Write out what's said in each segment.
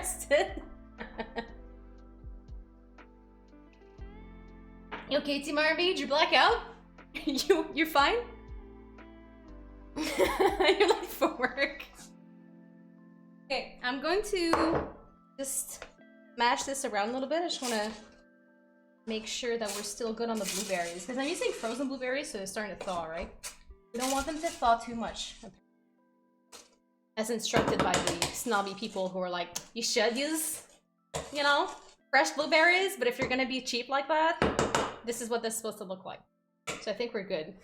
arrested. You okay, Team RB? Did you black out? You're fine? You're late for work. Okay, I'm going to just mash this around a little bit. I just want to make sure that we're still good on the blueberries. Because I'm using frozen blueberries, so they're starting to thaw, right? We don't want them to thaw too much. As instructed by the snobby people who are like, you should use, you know, fresh blueberries, but if you're gonna be cheap like that, this is what this is supposed to look like. So I think we're good.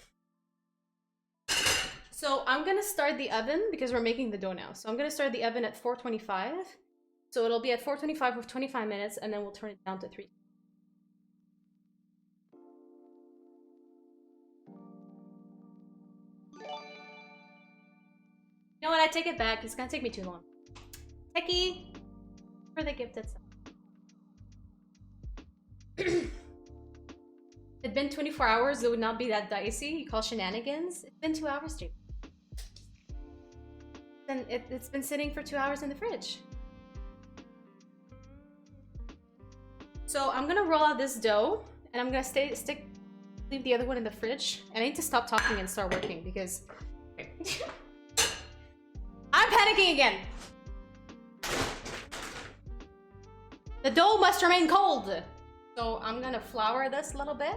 So I'm gonna start the oven because we're making the dough now. So I'm gonna start the oven at 425. So it'll be at 425 for 25 minutes, and then we'll turn it down to 3. You know what? I take it back. It's gonna take me too long. Techie for the gifted stuff. It'd been 24 hours. It would not be that dicey. You call shenanigans? It's been 2 hours, dude. Then it's been sitting for 2 hours in the fridge. So I'm gonna roll out this dough, and I'm gonna leave the other one in the fridge. And I need to stop talking and start working because I'm panicking again. The dough must remain cold. So I'm gonna flour this a little bit.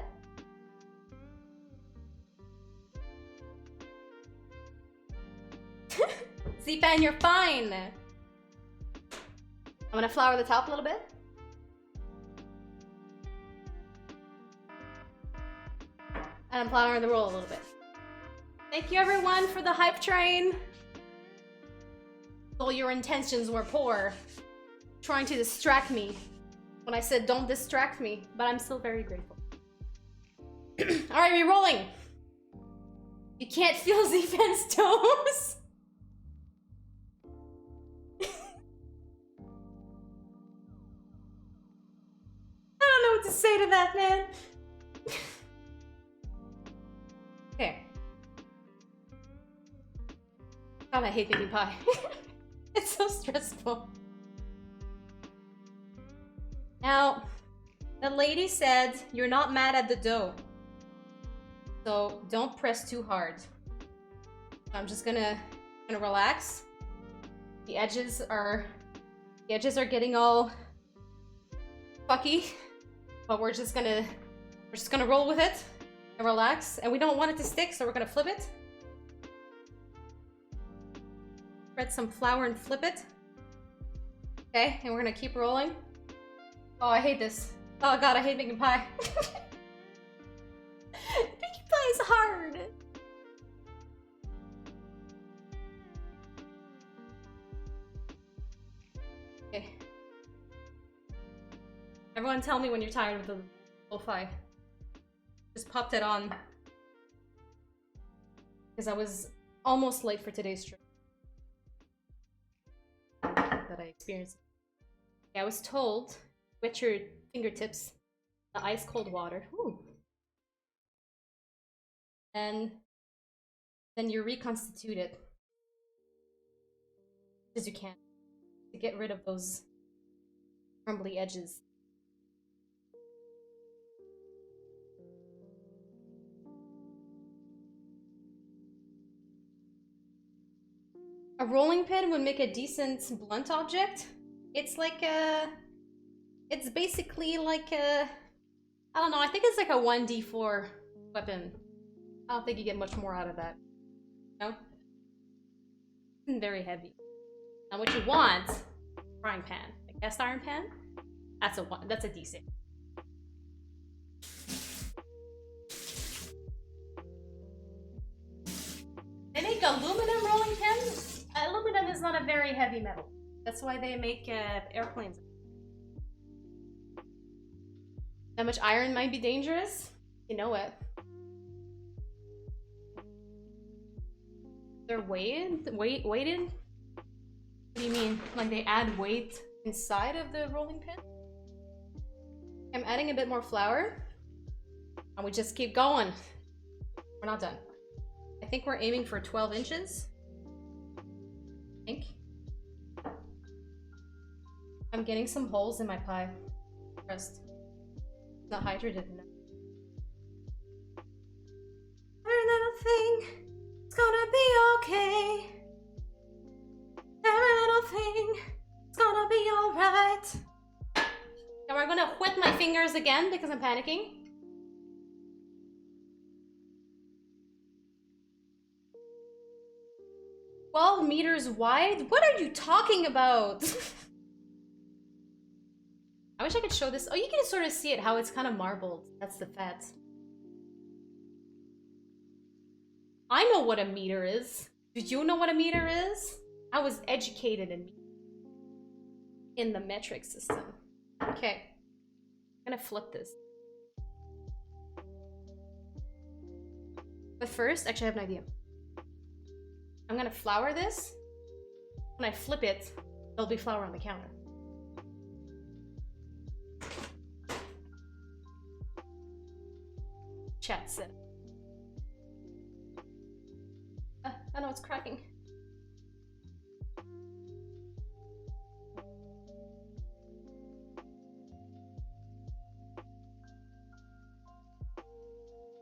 Z-Pan, you're fine. I'm gonna flour the top a little bit. And I'm flouring the roll a little bit. Thank you everyone for the hype train. Though your intentions were poor, trying to distract me when I said don't distract me, but I'm still very grateful. Alright, we're rolling. You can't feel Z-Fan's toes? I don't know what to say to that, man. Okay. God, I hate making pie. It's so stressful. Now, the lady said you're not mad at the dough, so don't press too hard. I'm just gonna relax. The edges are getting all fucky, but we're just gonna roll with it and relax. And we don't want it to stick, so we're gonna flip it. Spread some flour and flip it. Okay, and we're gonna keep rolling. Oh, I hate this. Oh god, I hate making pie. Making pie is hard. Okay. Everyone tell me when you're tired of the lo-fi. Just popped it on. Because I was almost late for today's trip. That I experienced. Yeah, I was told, wet your fingertips in the ice cold water. Ooh. And then you reconstitute it as you can to get rid of those crumbly edges. A rolling pin would make a decent blunt object. It's like a... It's basically like a... I don't know, I think it's like a 1d4 weapon. I don't think you get much more out of that. No? It's very heavy. Now what you want, frying pan. A cast iron pan? That's a decent. They make aluminum rolling pins? Aluminum is not a very heavy metal. That's why they make airplanes. How much iron might be dangerous? You know it. They're weighted? Weighted? What do you mean? Like they add weight inside of the rolling pin? I'm adding a bit more flour. And we just keep going. We're not done. I think we're aiming for 12 inches. I think. I'm getting some holes in my pie crust. It's not hydrated enough. Every little thing, it's gonna be okay. Every little thing, it's gonna be alright. Now we're gonna wet my fingers again because I'm panicking. $12 meters wide? What are you talking about? I wish I could show this. Oh, you can sort of see it, how it's kind of marbled. That's the fat. I know what a meter is. Did you know what a meter is? I was educated in the metric system. Okay. I'm gonna flip this. But first, actually I have an idea. I'm gonna flour this. When I flip it, there'll be flour on the counter. Chat said. I know it's cracking.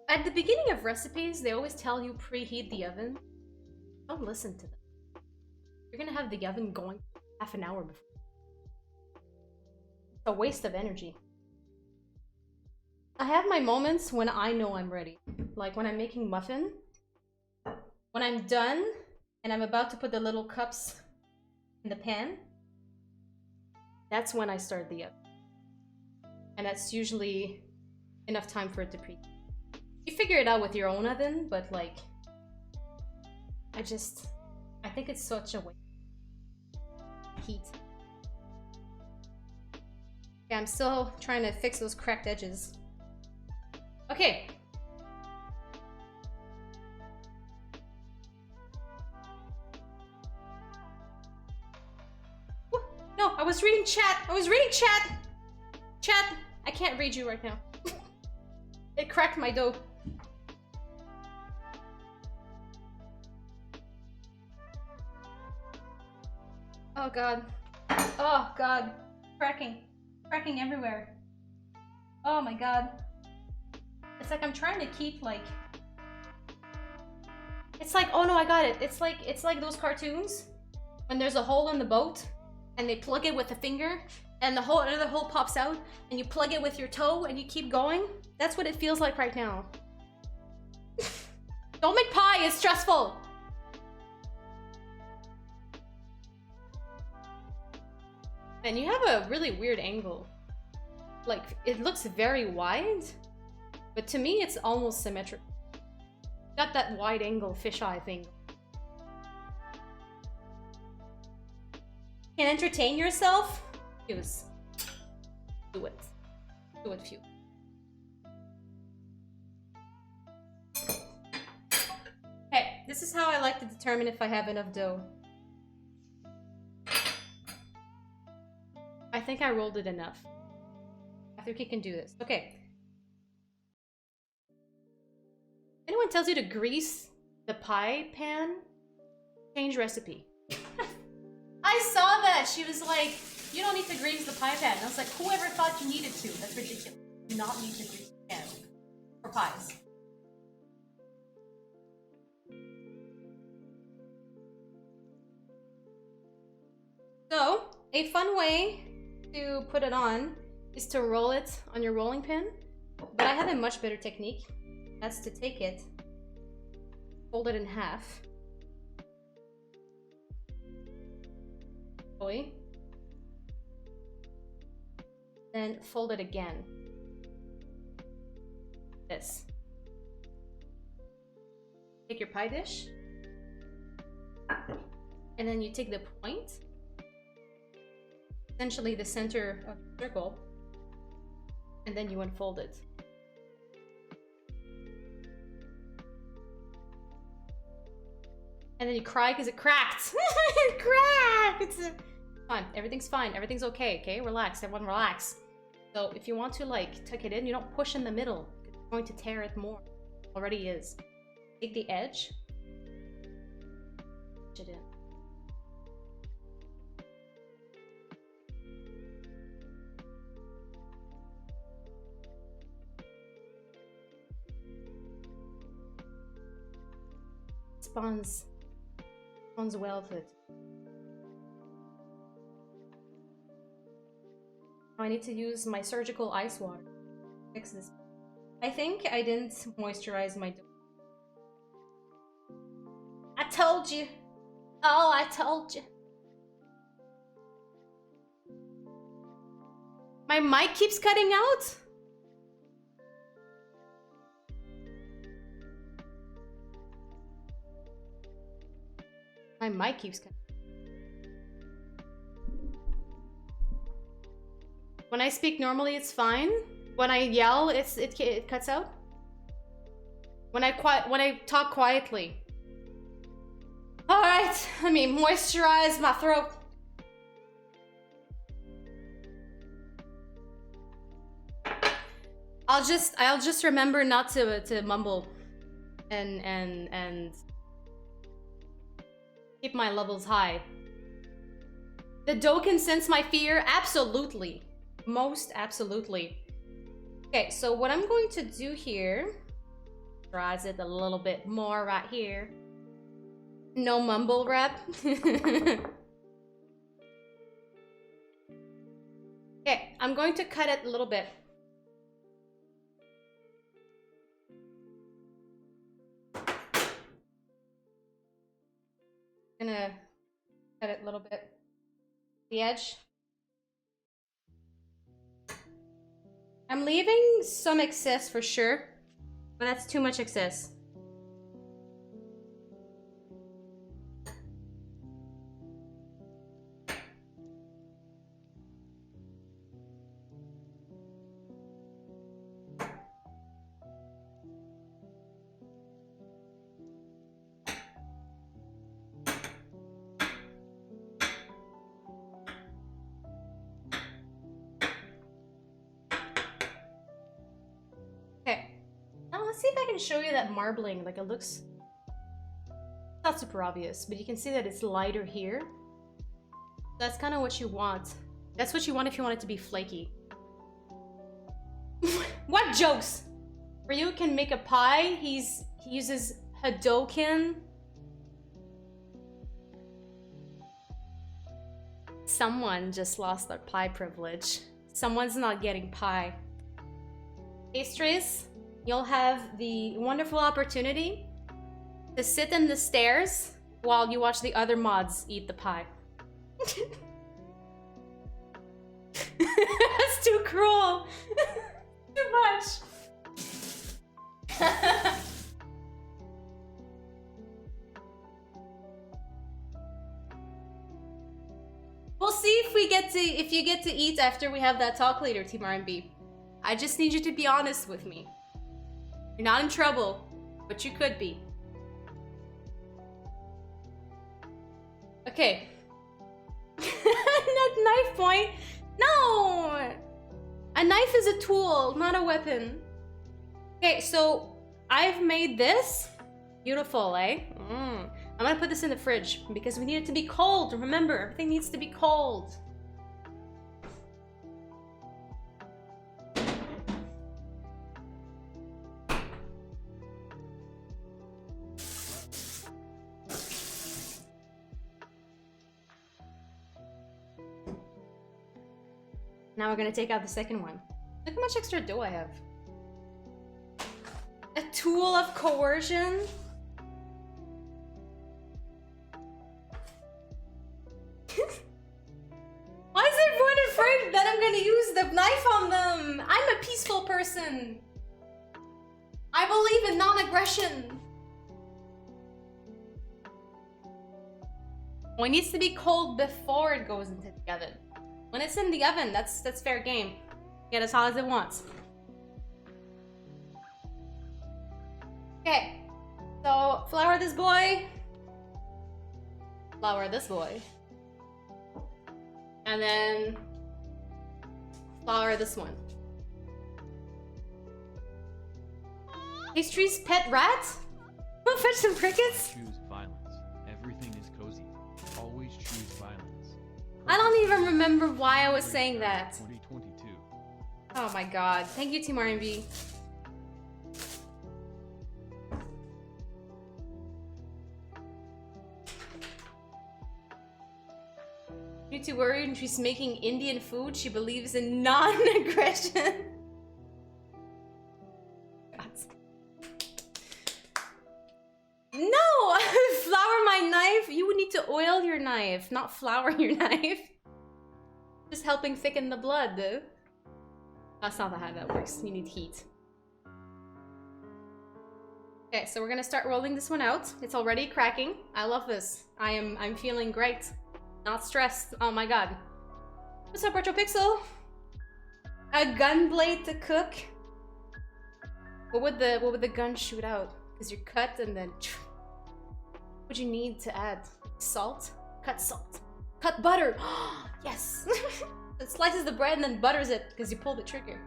At the beginning of recipes, they always tell you preheat the oven. Don't listen to them. You're gonna have the oven going half an hour before. It's a waste of energy. I have my moments when I know I'm ready. Like when I'm making muffin. When I'm done and I'm about to put the little cups in the pan, that's when I start the oven. And that's usually enough time for it to preheat. You figure it out with your own oven, but like, I think it's such a waste of heat. Yeah, I'm still trying to fix those cracked edges. Okay. No, I was reading chat. Chat, I can't read you right now. It cracked my dough. Oh god. Oh god. Cracking. Cracking everywhere. Oh my god. It's like I'm trying to keep like... It's like, oh no, I got it. It's like those cartoons when there's a hole in the boat and they plug it with a finger and the whole another hole pops out and you plug it with your toe and you keep going. That's what it feels like right now. Don't make pie, it's stressful. And you have a really weird angle. Like, it looks very wide, but to me it's almost symmetrical. Got that wide angle fisheye thing. Can entertain yourself? Fuse. Do it. Do it, Fuse. Okay, this is how I like to determine if I have enough dough. I think I rolled it enough. I think you can do this. Okay. Anyone tells you to grease the pie pan, change recipe. I saw that. She was like, you don't need to grease the pie pan. And I was like, whoever thought you needed to? That's ridiculous. You do not need to grease the pan for pies. So, a fun way to put it on is to roll it on your rolling pin. But I have a much better technique. That's to take it, fold it in half. Then fold it again. This. Take your pie dish. And then you take the point, essentially the center of the circle, and then you unfold it. And then you cry because it cracked. It cracked! Fine, everything's fine, everything's okay, Relax, everyone relax. So if you want to like tuck it in, you don't push in the middle. It's going to tear it more. Already is. Take the edge. Push it in. responds well to it. I need to use my surgical ice water to fix this. I think I didn't moisturize my dough. I told you. Oh, I told you. My mic keeps cutting out? My mic keeps cutting. When I speak normally, it's fine. When I yell, it cuts out. When I talk quietly. All right, let me moisturize my throat. I'll just remember not to mumble, and keep my levels high. The dough can sense my fear, absolutely. Most absolutely. Okay, so what I'm going to do here, rise it a little bit more right here. No mumble rap. Okay, I'm going to cut it a little bit. I'm gonna cut it a little bit. The edge. I'm leaving some excess for sure, but that's too much excess. See if I can show you that marbling. Like, it looks not super obvious, but you can see that it's lighter here. That's kind of what you want. That's what you want if you want it to be flaky. What jokes? Ryu can make a pie. He uses Hadoken. Someone just lost their pie privilege. Someone's not getting pie. Pastries. You'll have the wonderful opportunity to sit in the stairs while you watch the other mods eat the pie. That's too cruel. Too much. We'll see if you get to eat after we have that talk later, Team R&B. I just need you to be honest with me. You're not in trouble, but you could be. Okay. That knife point? No! A knife is a tool, not a weapon. Okay, so I've made this. Beautiful, eh? I'm gonna put this in the fridge because we need it to be cold. Remember, everything needs to be cold. Now we're gonna take out the second one. Look how much extra dough I have. A tool of coercion? Why is everyone afraid that I'm gonna use the knife on them? I'm a peaceful person. I believe in non-aggression. Well, it needs to be cold before it goes into the oven. When it's in the oven, that's fair game. Get as hot as it wants. Okay, so flour this boy. Flour this boy. And then flour this one. Pastry's pet rat? Wanna fetch some crickets? Choose violence. Everything is cozy. Always choose violence. I don't even remember why I was saying that. 2022. Oh my god. Thank you, Team R&B. too worried when she's making Indian food. She believes in non-aggression. No! Flour my knife? You would need to oil your knife, not flour your knife. Just helping thicken the blood, though. That's not how that works. You need heat. Okay, so we're gonna start rolling this one out. It's already cracking. I love this. I'm feeling great. Not stressed. Oh my god. What's up, Retro Pixel? A gun blade to cook? What would the gun shoot out? Because you cut and then what would you need to add? Salt? Cut salt. Cut butter! Yes! It slices the bread and then butters it because you pull the trigger.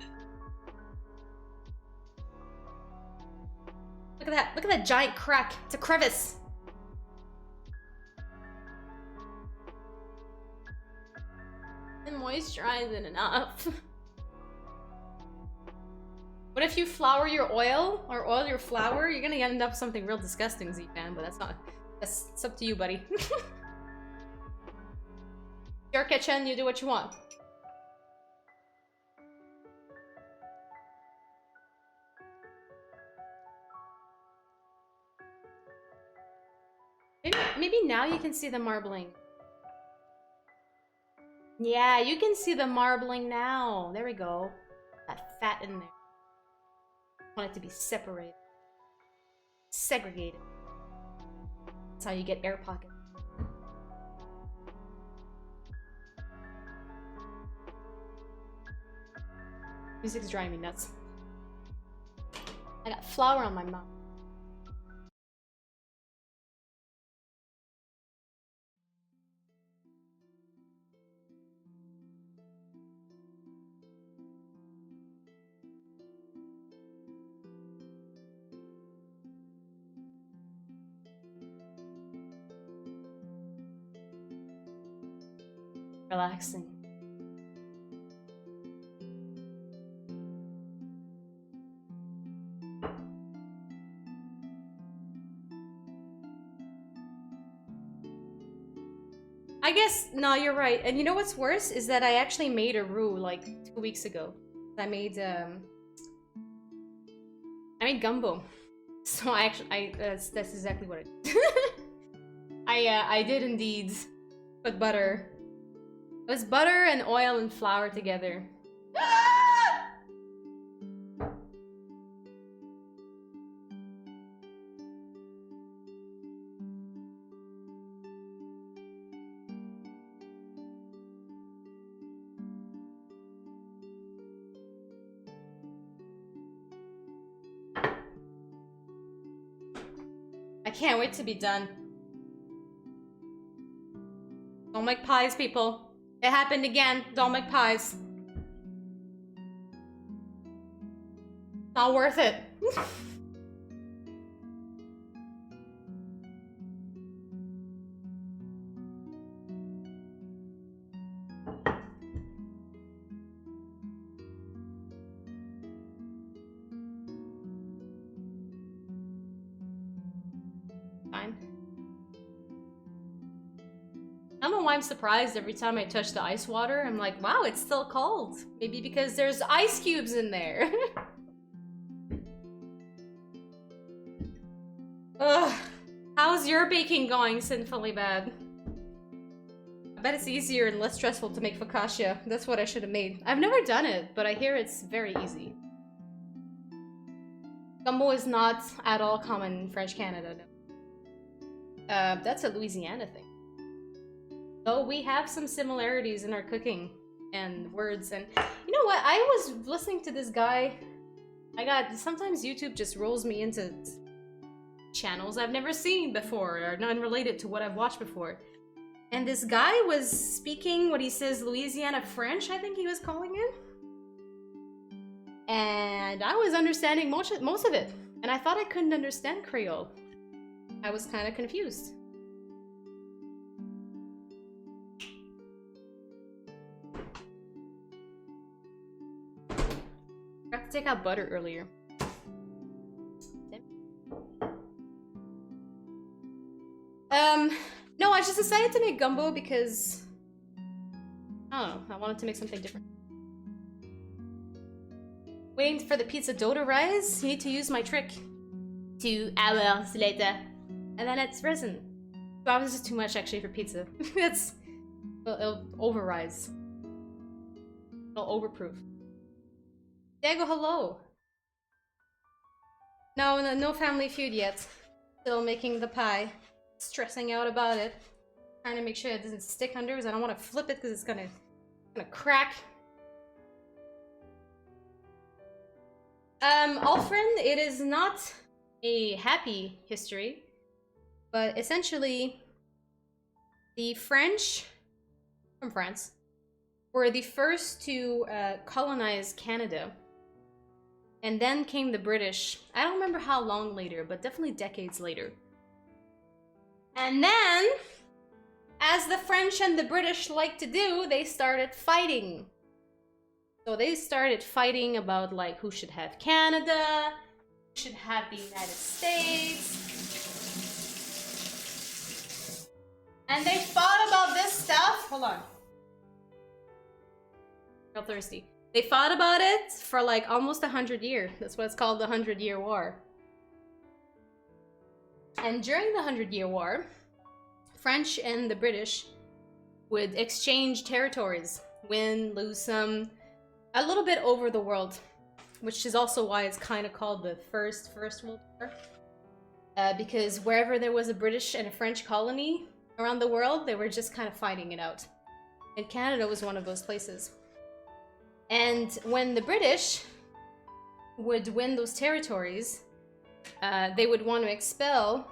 Look at that. Look at that giant crack. It's a crevice. And moisturizing enough. What if you flour your oil or oil your flour? You're gonna end up with something real disgusting, Z-Fan, but that's not. It's up to you, buddy. Your kitchen, you do what you want. Maybe now you can see the marbling. Yeah, you can see the marbling now. There we go. That fat in there. I want it to be separated. Segregated. That's how you get air pockets. Music's driving me nuts. I got flour on my mouth. Relaxing. I guess, no, you're right. And you know what's worse is that I actually made a roux like 2 weeks ago. I made gumbo. So that's exactly what I did. I did indeed put butter. It was butter and oil and flour together. I can't wait to be done. Don't make pies, people. It happened again. Don't make pies. Not worth it. Fine. I don't know why I'm surprised every time I touch the ice water. I'm like, wow, it's still cold. Maybe because there's ice cubes in there. Ugh. How's your baking going, Sinfully Bad? I bet it's easier and less stressful to make focaccia. That's what I should have made. I've never done it, but I hear it's very easy. Gumbo is not at all common in French Canada, no. That's a Louisiana thing. Though we have some similarities in our cooking and words, and you know what? I was listening to this guy. Sometimes YouTube just rolls me into channels I've never seen before or unrelated to what I've watched before. And this guy was speaking what he says Louisiana French, I think he was calling it. And I was understanding most of it. And I thought I couldn't understand Creole. I was kind of confused. I forgot to take out butter earlier. No, I just decided to make gumbo because I don't know. I wanted to make something different. Waiting for the pizza dough to rise. You need to use my trick. 2 hours later. And then it's risen. 2 hours is too much actually for pizza. It'll overrise. It'll overproof. Diego, hello. No family feud yet. Still making the pie. Stressing out about it. Trying to make sure it doesn't stick under because I don't want to flip it because it's gonna crack. Alfred, it is not a happy history, but essentially the French from France were the first to colonize Canada. And then came the British. I don't remember how long later, but definitely decades later. And then, as the French and the British like to do, they started fighting. So they started fighting about like who should have Canada, who should have the United States. And they fought about this stuff. Hold on. Real thirsty. They fought about it for like almost 100 years. That's what it's called, the 100-Year War. And during the 100-Year War, French and the British would exchange territories, win, lose some, a little bit over the world, which is also why it's kind of called the First World War. Because wherever there was a British and a French colony around the world, they were just kind of fighting it out. And Canada was one of those places. And when the British would win those territories, they would want to expel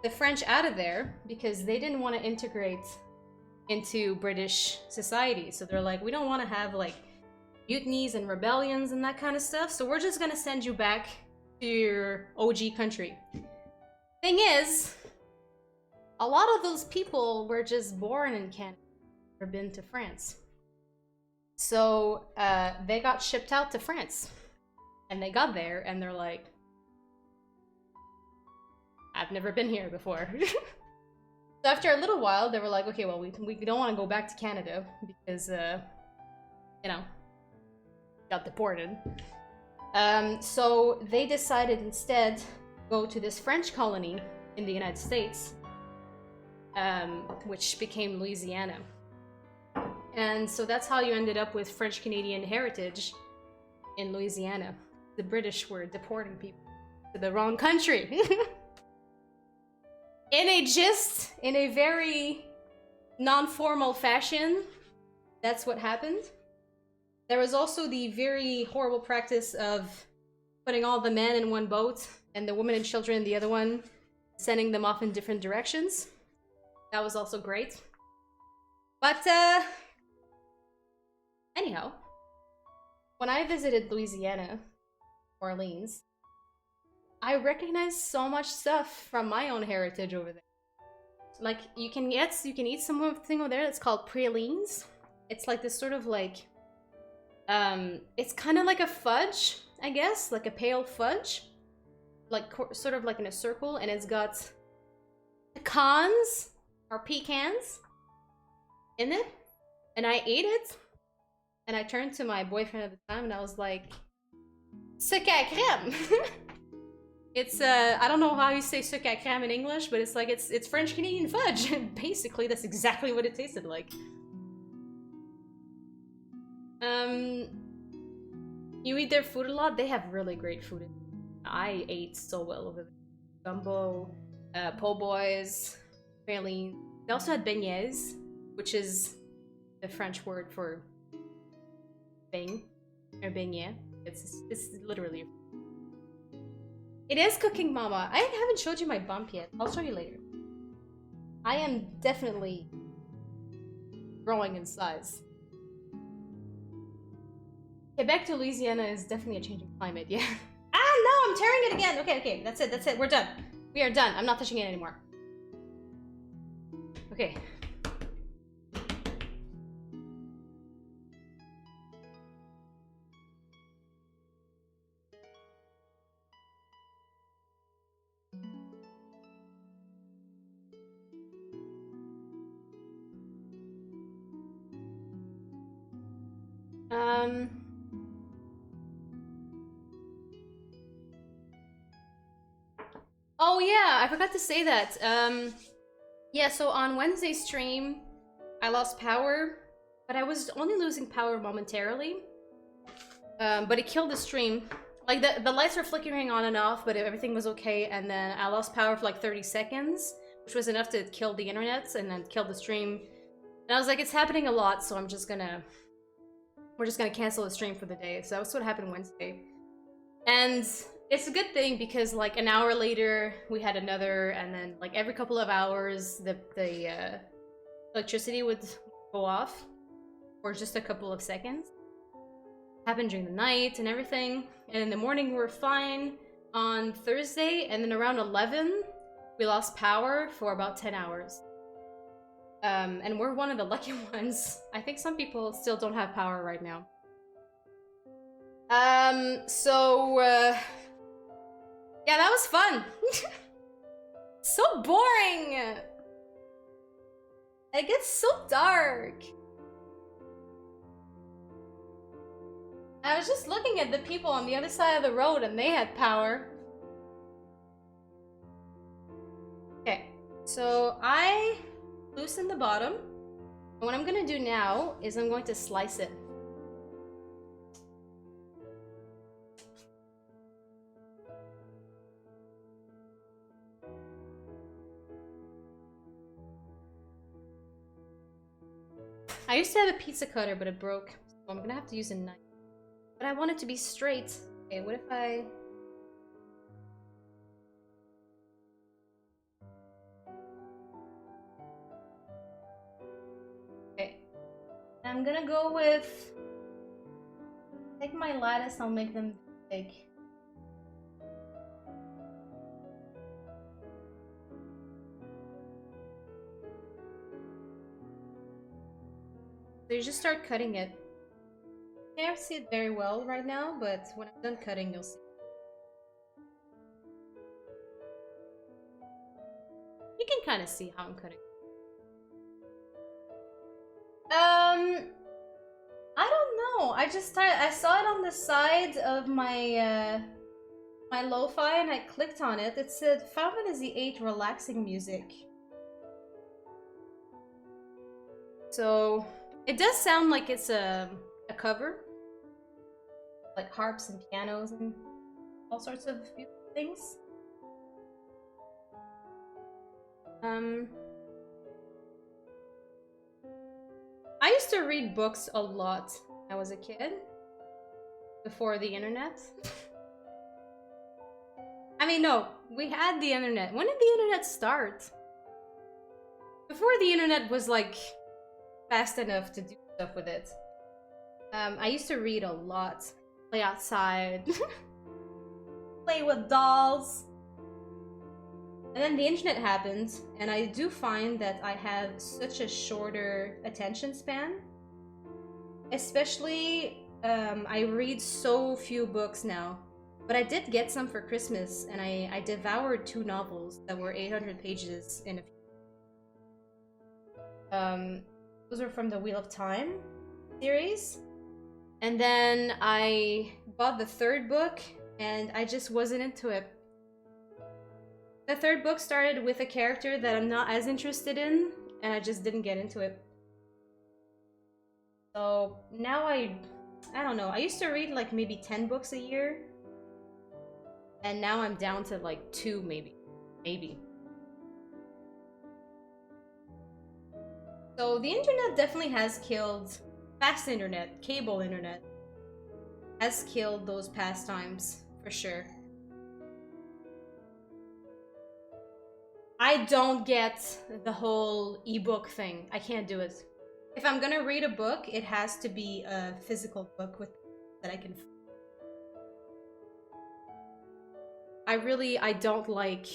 the French out of there because they didn't want to integrate into British society. So they're like, we don't want to have like mutinies and rebellions and that kind of stuff. So we're just going to send you back to your OG country. Thing is, a lot of those people were just born in Canada or been to France. So they got shipped out to France. And they got there and they're like, I've never been here before. So after a little while, they were like, okay, well, we don't want to go back to Canada because, you know, got deported. So they decided instead to go to this French colony in the United States, which became Louisiana. And so that's how you ended up with French-Canadian heritage in Louisiana. The British were deporting people to the wrong country. In a very non-formal fashion, that's what happened. There was also the very horrible practice of putting all the men in one boat and the women and children in the other one, sending them off in different directions. That was also great. But, anyhow, when I visited Louisiana, Orleans, I recognized so much stuff from my own heritage over there. Like, you can eat something over there that's called pralines. It's like this sort of like, it's kind of like a fudge, I guess, like a pale fudge, like sort of like in a circle, and it's got pecans or pecans in it, and I ate it, and I turned to my boyfriend at the time, and I was like, sucre à crème. It's I don't know how you say sucre à crème in English, but it's like it's French Canadian fudge. Basically, that's exactly what it tasted like. You eat their food a lot? They have really great food. I ate so well over there. Gumbo, po' boys, pralines. They also had beignets, which is the French word for beignet or beignet. It's literally. It is cooking, mama. I haven't showed you my bump yet. I'll show you later. I am definitely growing in size. Quebec to Louisiana is definitely a changing climate, yeah. Ah, no, I'm tearing it again. Okay, that's it. We're done. We are done. I'm not touching it anymore. Okay. Um. Oh yeah, I forgot to say that. Yeah, so on Wednesday's stream, I lost power, but I was only losing power momentarily. But it killed the stream. Like, the lights were flickering on and off, but everything was okay, and then I lost power for like 30 seconds, which was enough to kill the internet and then kill the stream. And I was like, it's happening a lot, so we're just gonna cancel the stream for the day. So that's what happened Wednesday. And it's a good thing because like an hour later we had another, and then like every couple of hours the electricity would go off for just a couple of seconds. Happened during the night and everything, and in the morning we were fine on Thursday, and then around 11 we lost power for about 10 hours. And we're one of the lucky ones. I think some people still don't have power right now. Yeah, that was fun. So boring. It gets so dark. I was just looking at the people on the other side of the road and they had power. Okay, so I loosen the bottom. And what I'm gonna do now is I'm going to slice it. I used to have a pizza cutter, but it broke, so I'm gonna have to use a knife. But I want it to be straight. Okay, what if I... Okay. I'm gonna go with... Take my lattice, I'll make them big. So you just start cutting it. You can't see it very well right now, but when I'm done cutting, you'll see. You can kind of see how I'm cutting. I don't know. I saw it on the side of my my lo-fi, and I clicked on it. It said Final Fantasy VIII relaxing music. So it does sound like it's a cover, like harps and pianos and all sorts of beautiful things. I used to read books a lot when I was a kid, before the internet. I mean, no, we had the internet. When did the internet start? Before the internet was like fast enough to do stuff with it. I used to read a lot, play outside, play with dolls. And then the internet happened, and I do find that I have such a shorter attention span. Especially, I read so few books now. But I did get some for Christmas, and I devoured 2 novels that were 800 pages in a few. Those were from the Wheel of Time series. And then I bought the 3rd book, and I just wasn't into it. The 3rd book started with a character that I'm not as interested in, and I just didn't get into it. So now I don't know, I used to read like maybe 10 books a year, and now I'm down to like 2 maybe. So the internet definitely has killed, fast internet, cable internet, has killed those pastimes, for sure. I don't get the whole ebook thing. I can't do it. If I'm gonna read a book, it has to be a physical book with that I can. I don't like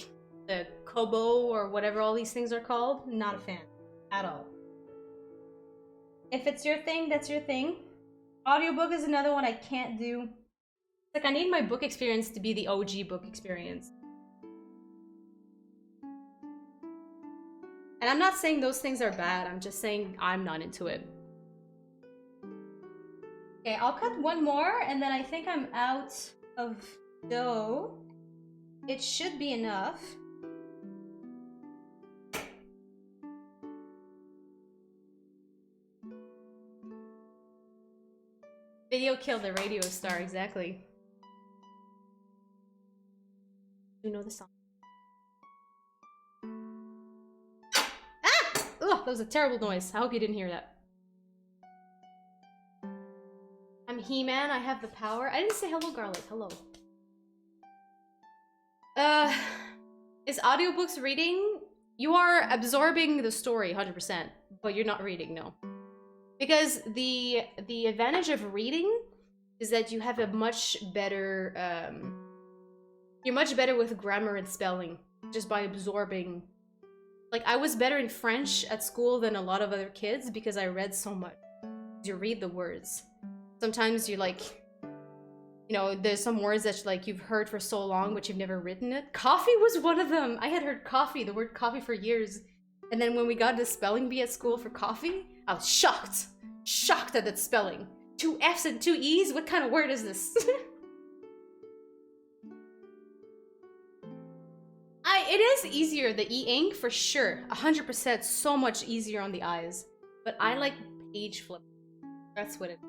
the Kobo or whatever all these things are called. Not a fan at all. If it's your thing, that's your thing. Audiobook is another one I can't do. Like, I need my book experience to be the OG book experience. And I'm not saying those things are bad, I'm just saying I'm not into it. Okay, I'll cut one more, and then I think I'm out of dough. It should be enough. Video killed the radio star, exactly. You know the song. Ah! Ugh, that was a terrible noise. I hope you didn't hear that. I'm He-Man, I have the power. I didn't say hello, Garlic. Hello. Is audiobooks reading? You are absorbing the story 100%, but you're not reading, no. Because the advantage of reading is that you have a much better, you're much better with grammar and spelling, just by absorbing. Like, I was better in French at school than a lot of other kids because I read so much. You read the words. Sometimes you like, you know, there's some words that like you've heard for so long but you've never written it. Coffee was one of them. I had heard coffee, the word coffee, for years. And then when we got the spelling bee at school for coffee, I was shocked. Shocked at that spelling. 2 F's and 2 E's? What kind of word is this? It is easier, the e-ink, for sure. 100%, so much easier on the eyes. But I like page flip. That's what it is.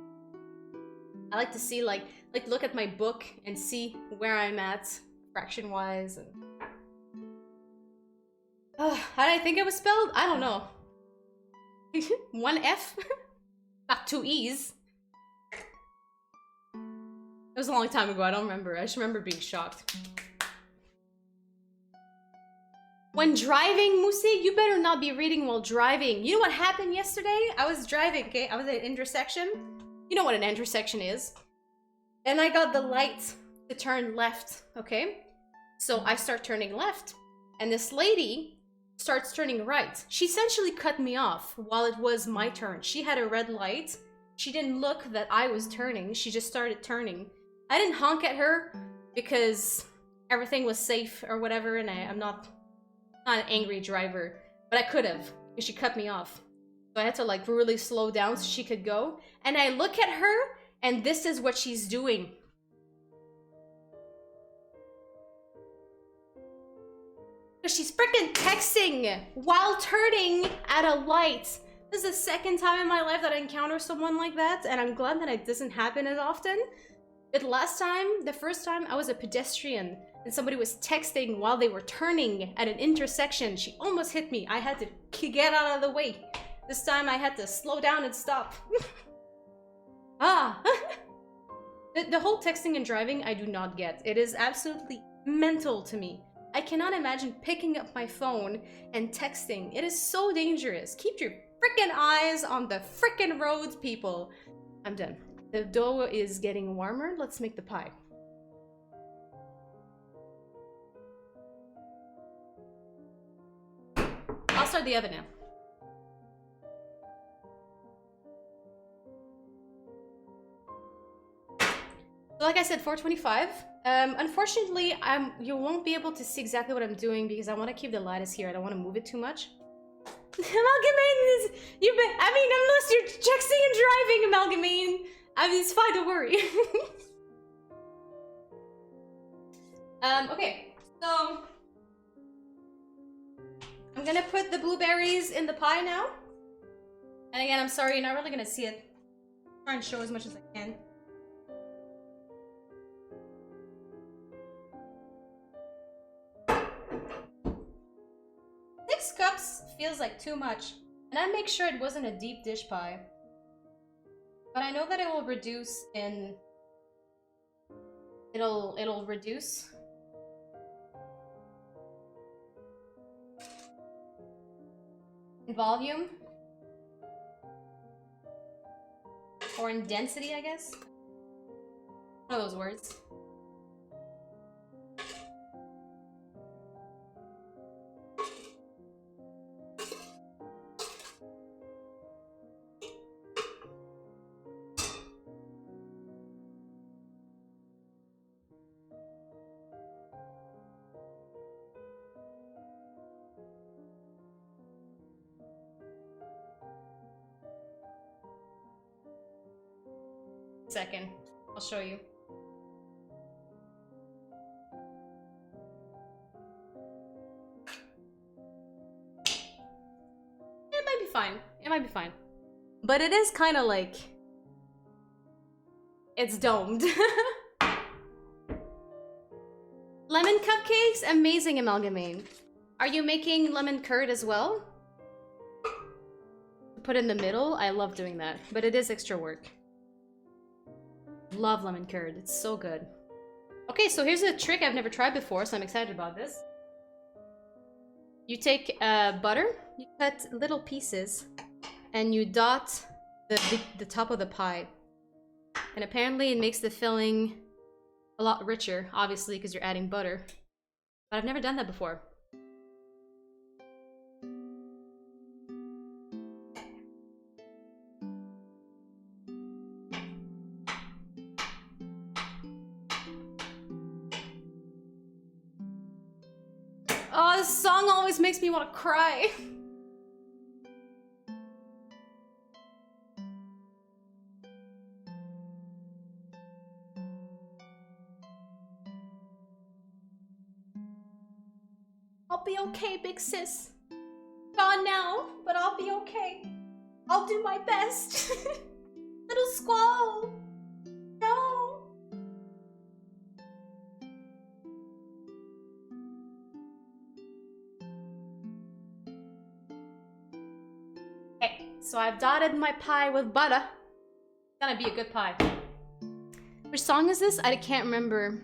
I like to see, like look at my book and see where I'm at, fraction-wise. And how did I think it was spelled? I don't know. 1 F? Not 2 E's. It was a long time ago, I don't remember. I just remember being shocked. When driving, Musi, you better not be reading while driving. You know what happened yesterday? I was driving, okay? I was at an intersection. You know what an intersection is. And I got the light to turn left, okay? So I start turning left. And this lady starts turning right. She essentially cut me off while it was my turn. She had a red light. She didn't look that I was turning. She just started turning. I didn't honk at her because everything was safe or whatever, and I'm not an angry driver, but I could have because she cut me off. So I had to like really slow down so she could go. And I look at her, and this is what she's doing. She's freaking texting while turning at a light. This is the second time in my life that I encounter someone like that, and I'm glad that it doesn't happen as often. But last time, the first time, I was a pedestrian and somebody was texting while they were turning at an intersection. She almost hit me. I had to get out of the way. This time I had to slow down and stop. The whole texting and driving, I do not get. It is absolutely mental to me. I cannot imagine picking up my phone and texting. It is so dangerous. Keep your freaking eyes on the freaking roads, people. I'm done. The dough is getting warmer. Let's make the pie. I'll start the oven now. So like I said, 425. Unfortunately, you won't be able to see exactly what I'm doing because I want to keep the lattice here. I don't want to move it too much. Amalgamine is... unless you're texting and driving, Amalgamine. It's fine, don't worry. Okay, so... I'm gonna put the blueberries in the pie now. And again, I'm sorry, you're not really gonna see it. I'll try and show as much as I can. Six cups feels like too much. And I make sure it wasn't a deep dish pie. But I know that it will reduce in... It'll reduce. In volume. Or in density, I guess. One of those words. Second, I'll show you. It might be fine. It might be fine. But it is kind of like... It's domed. Lemon cupcakes? Amazing, Amalgamine. Are you making lemon curd as well? Put in the middle? I love doing that. But it is extra work. Love lemon curd. It's so good. Okay, so here's a trick I've never tried before, so I'm excited about this. You take butter, you cut little pieces, and you dot the top of the pie. And apparently it makes the filling a lot richer, obviously, because you're adding butter. But I've never done that before. Oh, this song always makes me want to cry. I'll be okay, big sis. Gone now, but I'll be okay. I'll do my best. Little squall. No. Okay, so I've dotted my pie with butter. It's gonna be a good pie. Which song is this? I can't remember.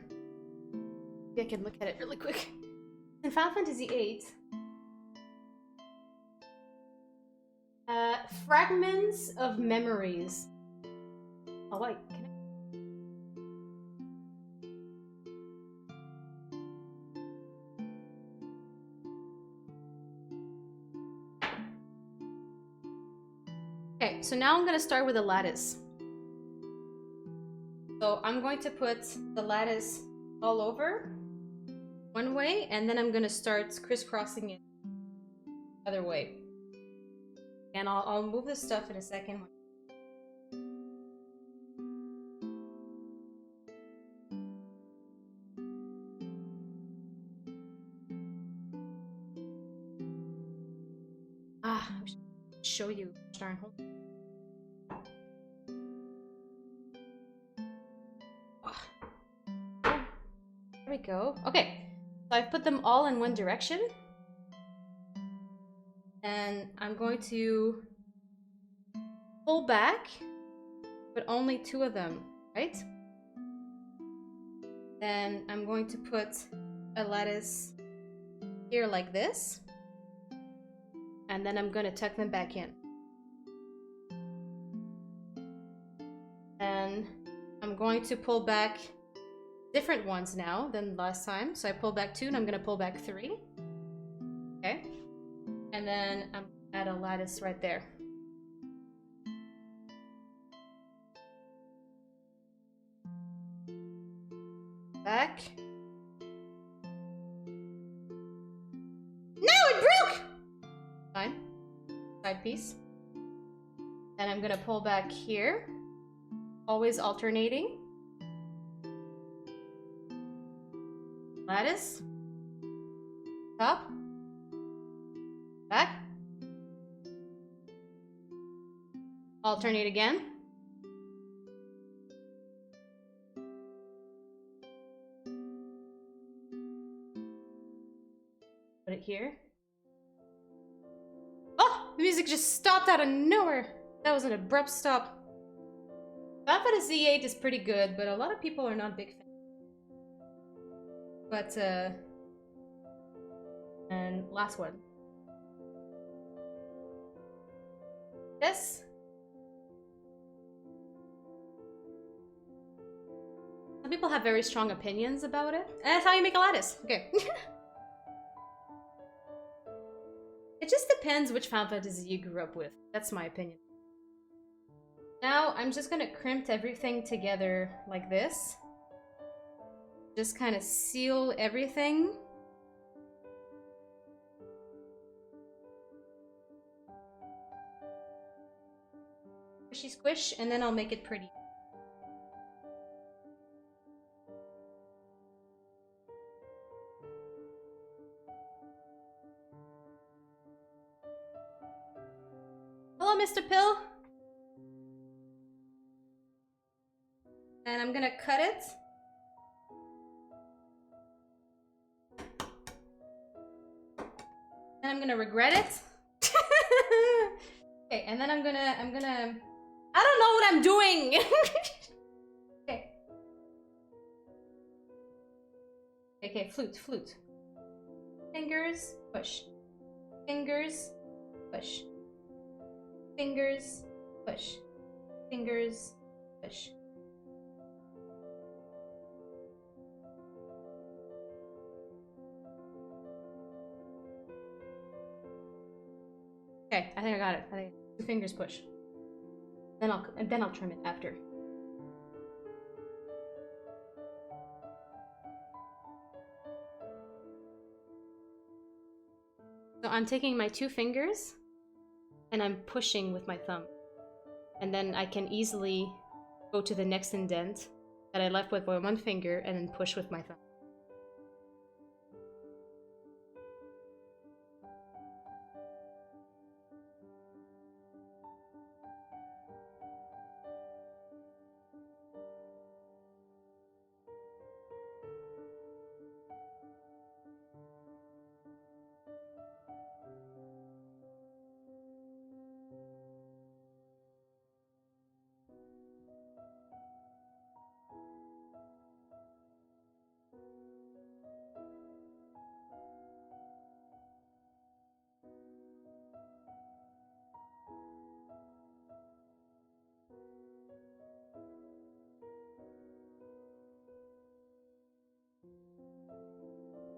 Maybe I can look at it really quick. In Final Fantasy VIII, Fragments of Memories. Oh wait, can I... Okay, so now I'm gonna start with a lattice. So I'm going to put the lattice all over one way, and then I'm gonna start crisscrossing it the other way. And I'll move this stuff in a second. I should show you. Darn, hold on. There we go. Okay. So I've put them all in one direction, and I'm going to pull back, but only two of them, right? Then I'm going to put a lattice here like this, and then I'm going to tuck them back in. And I'm going to pull back different ones now than last time. So I pull back 2 and I'm gonna pull back 3. Okay. And then I'm gonna add a lattice right there. Back. No, it broke! Fine. Side piece. Then I'm gonna pull back here. Always alternating. Lattice, top, back, alternate again, put it here. Oh, the music just stopped out of nowhere. That was an abrupt stop. Final Fantasy VIII is pretty good, but a lot of people are not big fans. But, and last one. This. Some people have very strong opinions about it. And that's how you make a lattice. Okay. It just depends which Final Fantasy you grew up with. That's my opinion. Now, I'm just gonna crimp everything together like this. Just kind of seal everything. Squishy squish, and then I'll make it pretty. Mr. Pill. And I'm gonna cut it. And I'm gonna regret it. Okay, and then I'm gonna I don't know what I'm doing. Okay. Okay, flute. Fingers, push. Fingers, push. Fingers, push. Fingers, push. Okay, I think I got it. I think 2 fingers push. Then I'll trim it after. So I'm taking my 2 fingers and I'm pushing with my thumb. And then I can easily go to the next indent that I left with 1 finger and then push with my thumb.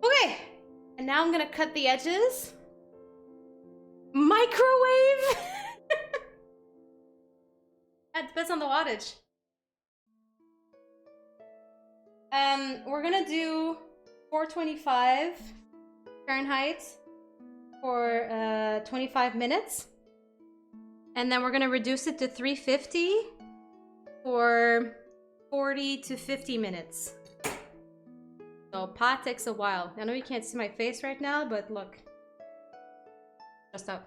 Okay, and now I'm gonna cut the edges. Microwave? That depends on the wattage. We're gonna do 425 Fahrenheit for 25 minutes. And then we're gonna reduce it to 350 for 40 to 50 minutes. So pot takes a while. I know you can't see my face right now, but look. Just up.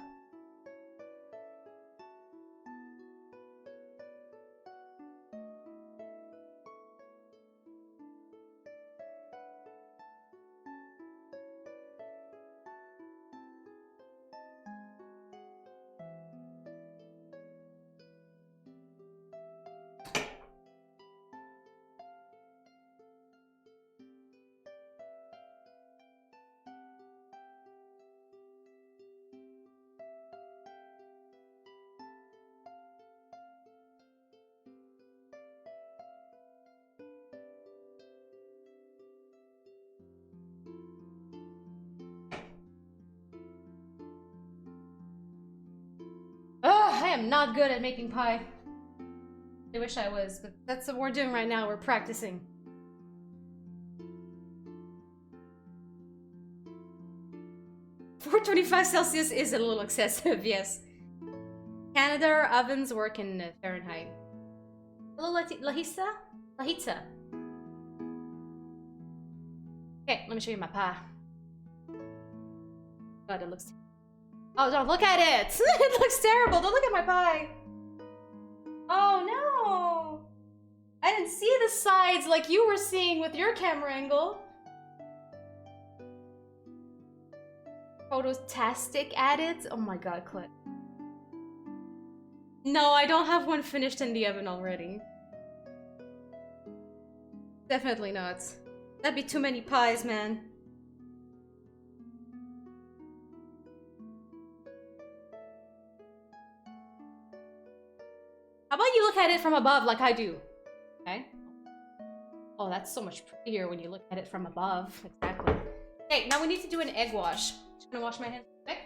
I am not good at making pie. I wish I was, but that's what we're doing right now. We're practicing. $425 is a little excessive, yes. Canada, our ovens work in Fahrenheit. Hello, Lahisa? Lahitza. Okay, let me show you my pie. God, it looks... Oh, don't look at it! It looks terrible! Don't look at my pie! Oh no! I didn't see the sides like you were seeing with your camera angle. Phototastic at it? Oh my god, Clint. No, I don't have one finished in the oven already. Definitely not. That'd be too many pies, man. How about you look at it from above like I do? Okay. Oh, that's so much prettier when you look at it from above. Exactly. Okay, now we need to do an egg wash. Just gonna wash my hands quick.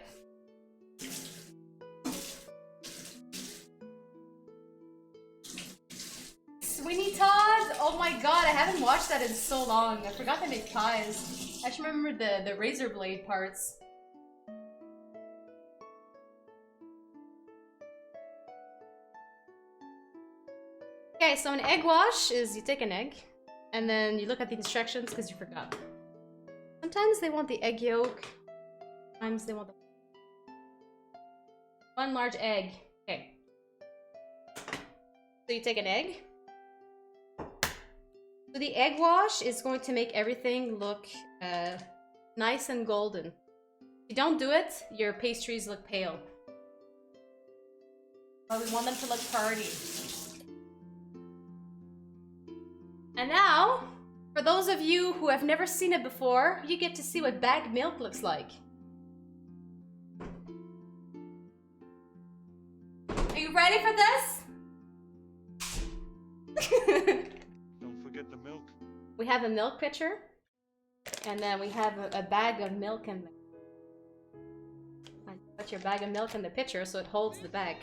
Sweeney Todd! Oh my god, I haven't watched that in so long. I forgot to make pies. I just remember the razor blade parts. Okay, so an egg wash is you take an egg, and then you look at the instructions because you forgot. Sometimes they want the egg yolk, sometimes they want the... 1 large egg. Okay. So you take an egg. So the egg wash is going to make everything look nice and golden. If you don't do it, your pastries look pale. But we want them to look party. And now, for those of you who have never seen it before, you get to see what bagged milk looks like. Are you ready for this? Don't forget the milk. We have a milk pitcher, and then we have a bag of milk in there. Put your bag of milk in the pitcher so it holds the bag.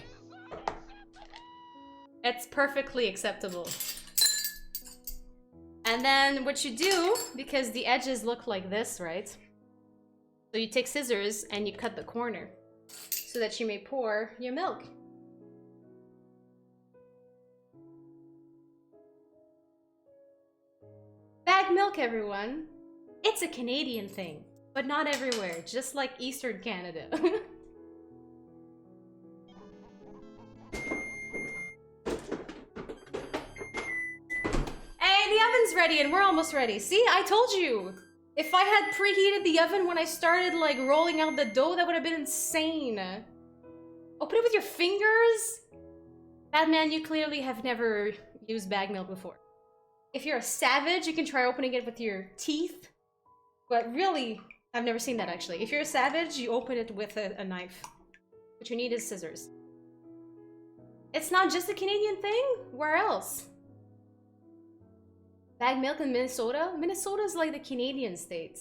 It's perfectly acceptable. And then what you do, because the edges look like this, right? So you take scissors and you cut the corner so that you may pour your milk. Bagged milk, everyone. It's a Canadian thing, but not everywhere, just like Eastern Canada. Hey, the oven's ready and we're almost ready. See, I told you. If I had preheated the oven when I started like rolling out the dough, that would have been insane. Open it with your fingers? Bad man, you clearly have never used bagged milk before. If you're a savage, you can try opening it with your teeth. But really, I've never seen that actually. If you're a savage, you open it with a knife. What you need is scissors. It's not just a Canadian thing? Where else? Bagged milk in Minnesota? Minnesota's like the Canadian state.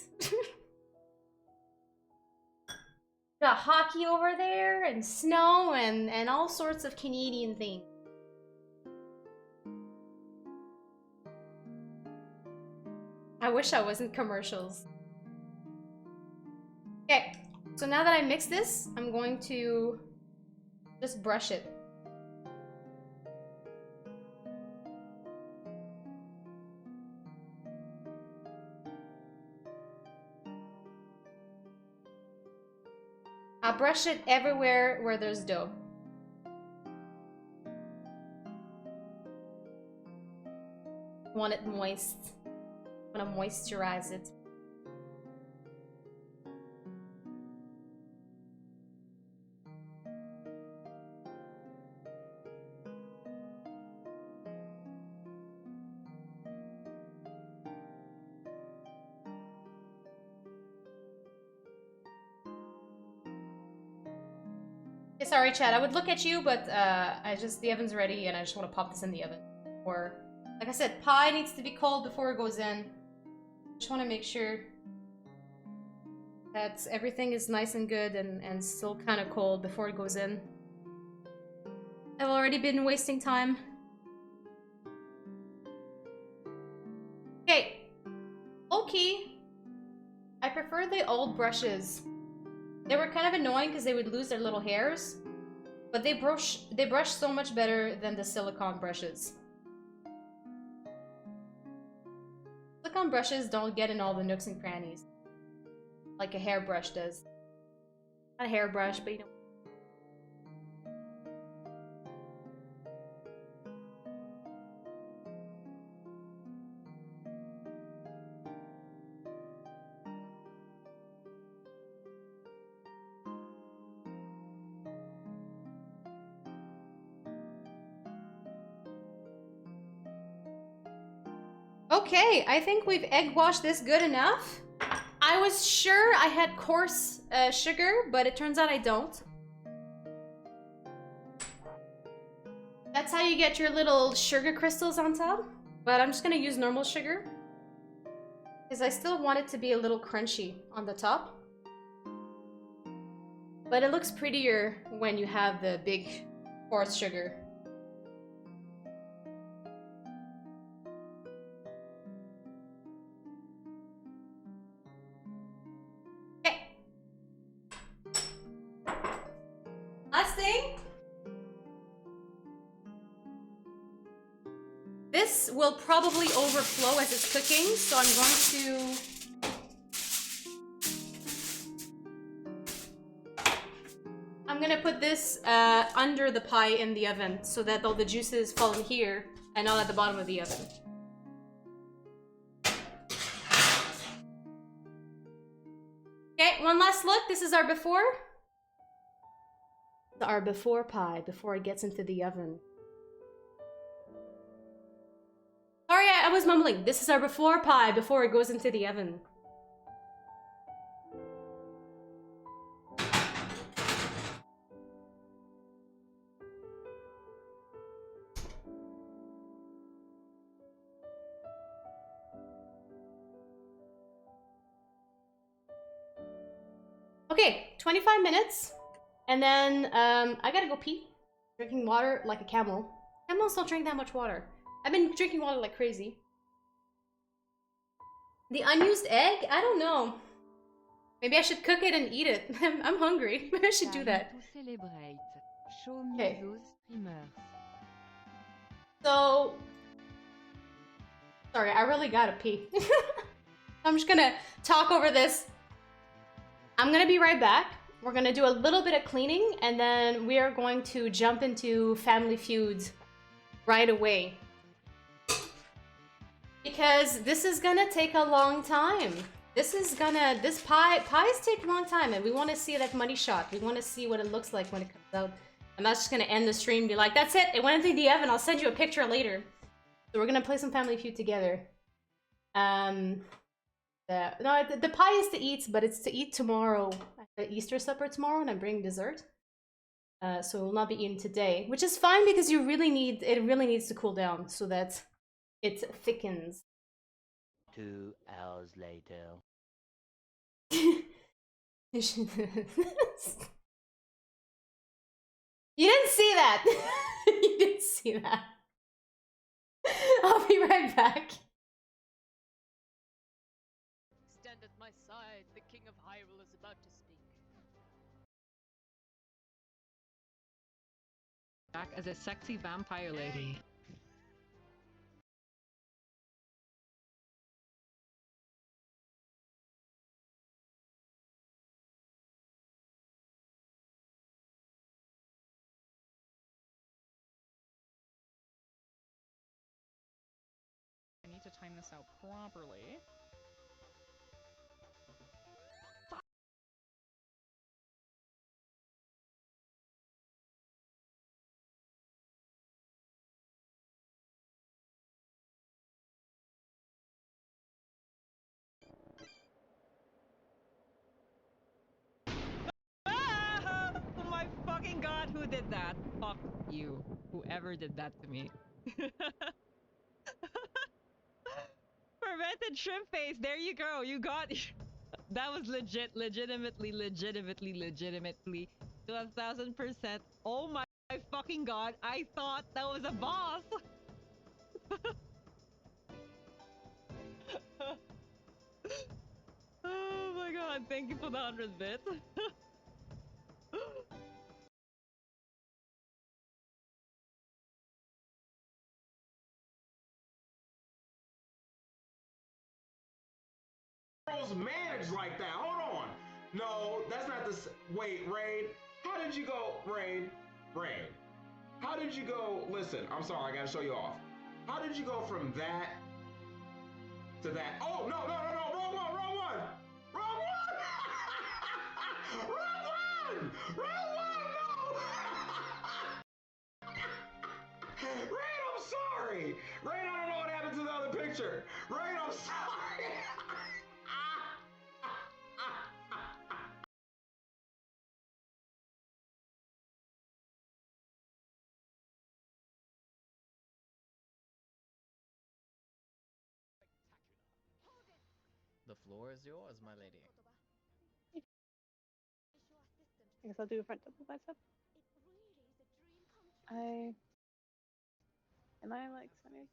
Got hockey over there, and snow, and all sorts of Canadian things. I wish I wasn't commercials. Okay, so now that I mix this, I'm going to just brush it. I'll brush it everywhere where there's dough. I want it moist. I want to moisturize it. Okay, sorry, Chad. I would look at you, but the oven's ready, and I just want to pop this in the oven. Or, like I said, pie needs to be cold before it goes in. Just want to make sure that everything is nice and good and still kind of cold before it goes in. I've already been wasting time. Okay. Okay. I prefer the old brushes. They were kind of annoying because they would lose their little hairs, but they brush so much better than the silicone brushes. Silicone brushes don't get in all the nooks and crannies like a hairbrush does. Not a hairbrush, but you know. Okay, I think we've egg washed this good enough. I was sure I had coarse sugar, but it turns out I don't. That's how you get your little sugar crystals on top. But I'm just gonna use normal sugar, because I still want it to be a little crunchy on the top. But it looks prettier when you have the big coarse sugar. Last thing. This will probably overflow as it's cooking, so I'm going to put this under the pie in the oven so that all the juices fall in here and not at the bottom of the oven. Okay, one last look. This is our before. Our before pie before it gets into the oven. Sorry, I was mumbling. This is our before pie before it goes into the oven. Okay, 25 minutes. And then I gotta go pee. Drinking water like a camel. Camels don't drink that much water. I've been drinking water like crazy. The unused egg? I don't know. Maybe I should cook it and eat it. I'm hungry. Maybe I should do that. Okay. So... Sorry, I really gotta pee. I'm just gonna talk over this. I'm gonna be right back. We're gonna do a little bit of cleaning and then we are going to jump into Family Feuds right away. Because this is gonna take a long time. This pies take a long time and we wanna see that money shot. We wanna see what it looks like when it comes out. I'm not just gonna end the stream and be like, that's it, it went into the oven, I'll send you a picture later. So we're gonna play some Family Feud together. The pie is to eat, but it's to eat tomorrow. The Easter supper tomorrow, and I'm bringing dessert. So it will not be eaten today, which is fine because it really needs to cool down so that it thickens. 2 hours later. You didn't see that. You didn't see that. I'll be right back. Stand at my side, the King of Hyrule is about to speak. Back as a sexy vampire lady. I need to time this out properly. Ah! Oh my fucking god, who did that? Fuck you. Whoever did that to me. Fermented shrimp face, there you go, you got that was legitimately 1000%. Oh my fucking god, I thought that was a boss! Oh my god, thank you for the 100 bits. Managed like that. Hold on. No, that's not the. Wait, Raid. How did you go, Raid? Raid. How did you go? Listen, I'm sorry. I gotta show you off. How did you go from that to that? Oh no, no, no, no! Wrong one! Wrong one! Wrong one! Wrong one! Wrong one! No! Raid, I'm sorry. Raid, I don't know what happened to the other picture. Raid, I'm sorry. The floor is yours, my lady. I guess I'll do a front double bicep. Am I like centered?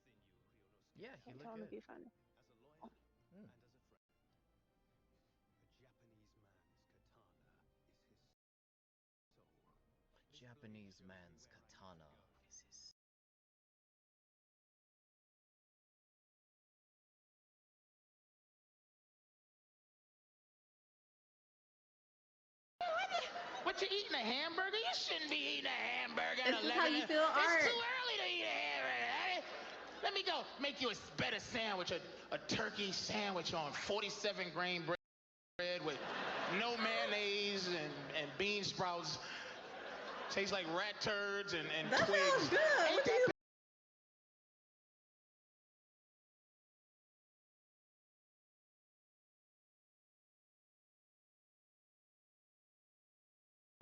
Yeah, you Can't look tell on the good. viewfinder. Mm. Japanese man's katana is his. What what, you're eating a hamburger? You shouldn't be eating a hamburger at This is 11. how you feel, It's Art. too early to eat a hamburger. Let me go make you a better sandwich, a turkey sandwich on 47-grain bread with no mayonnaise and bean sprouts. Tastes like rat turds and That twigs. sounds good. Ain't What do that you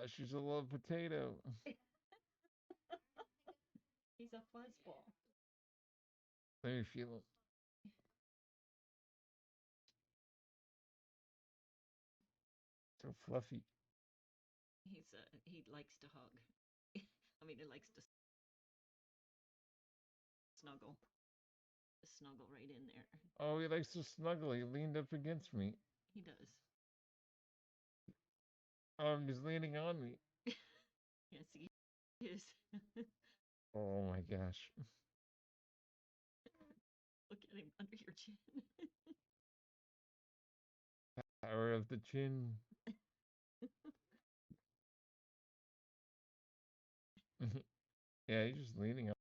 She's a little potato. He's a fuzzball. Let me feel it. So fluffy. He likes to hug. I mean, he likes to snuggle. Snuggle right in there. Oh, he likes to snuggle. He leaned up against me. He does. He's leaning on me. Yes, he is. Oh my gosh. Look at him under your chin. Power of the chin. Yeah, he's just leaning up.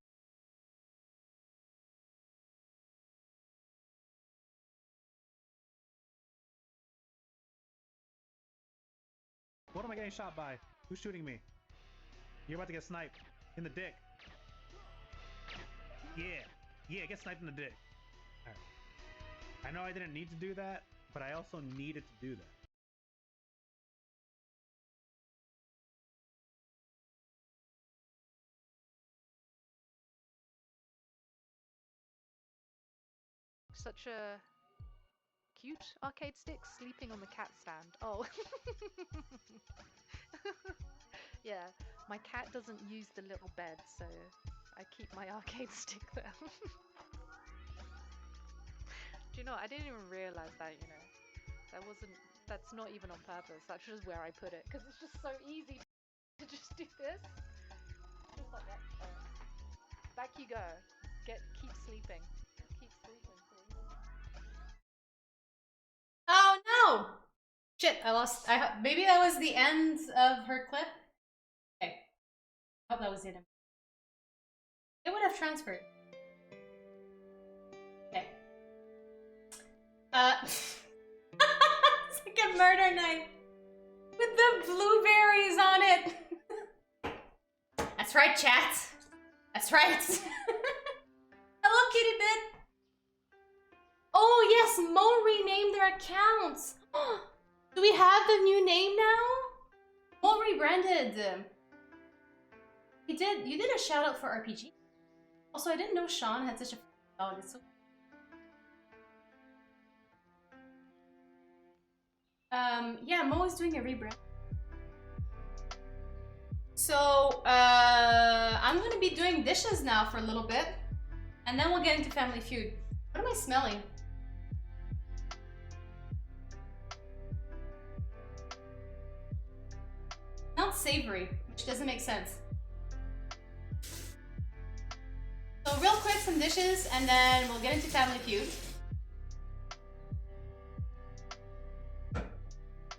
What am I getting shot by? Who's shooting me? You're about to get sniped. In the dick. Yeah, get sniped in the dick. Alright. I know I didn't need to do that, but I also needed to do that. Such a cute arcade stick sleeping on the cat stand. Oh. Yeah, my cat doesn't use the little bed, so I keep my arcade stick there. Do you know, I didn't even realize that, you know. That's not even on purpose. That's just where I put it, because it's just so easy to just do this. Just like that. Back you go. Keep sleeping. Keep sleeping, please. Oh no! Shit, I lost. Maybe that was the end of her clip. Okay. I hope that was it. It would have transferred. Okay. It's like a murder knife with the blueberries on it. That's right, chat. That's right. Hello, kitty bit. Oh yes, Mo renamed their accounts. Do we have the new name now? Mo rebranded. You did a shout out for RPG. Also, I didn't know Sean had such a dog. It's so yeah, Mo is doing a rebrand. So I'm gonna be doing dishes now for a little bit, and then we'll get into Family Feud. What am I smelling? Not savory, which doesn't make sense. So real quick, some dishes, and then we'll get into Family Feud.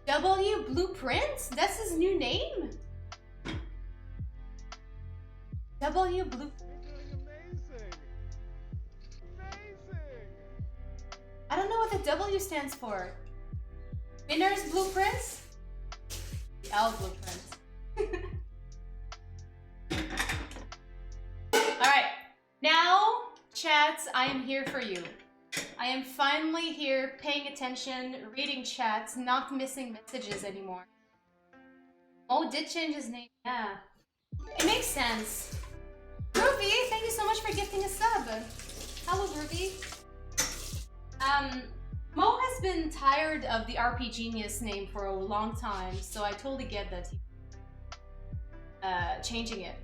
W Blueprint? That's his new name? W Blueprint. I don't know what the W stands for. Winner's Blueprints? The L Blueprints. Alright, now, chats, I am here for you. I am finally here, paying attention, reading chats, not missing messages anymore. Oh, did change his name, yeah. It makes sense. Ruby, thank you so much for gifting a sub. Hello, Ruby. Mo has been tired of the RP Genius name for a long time, so I totally get that he's changing it.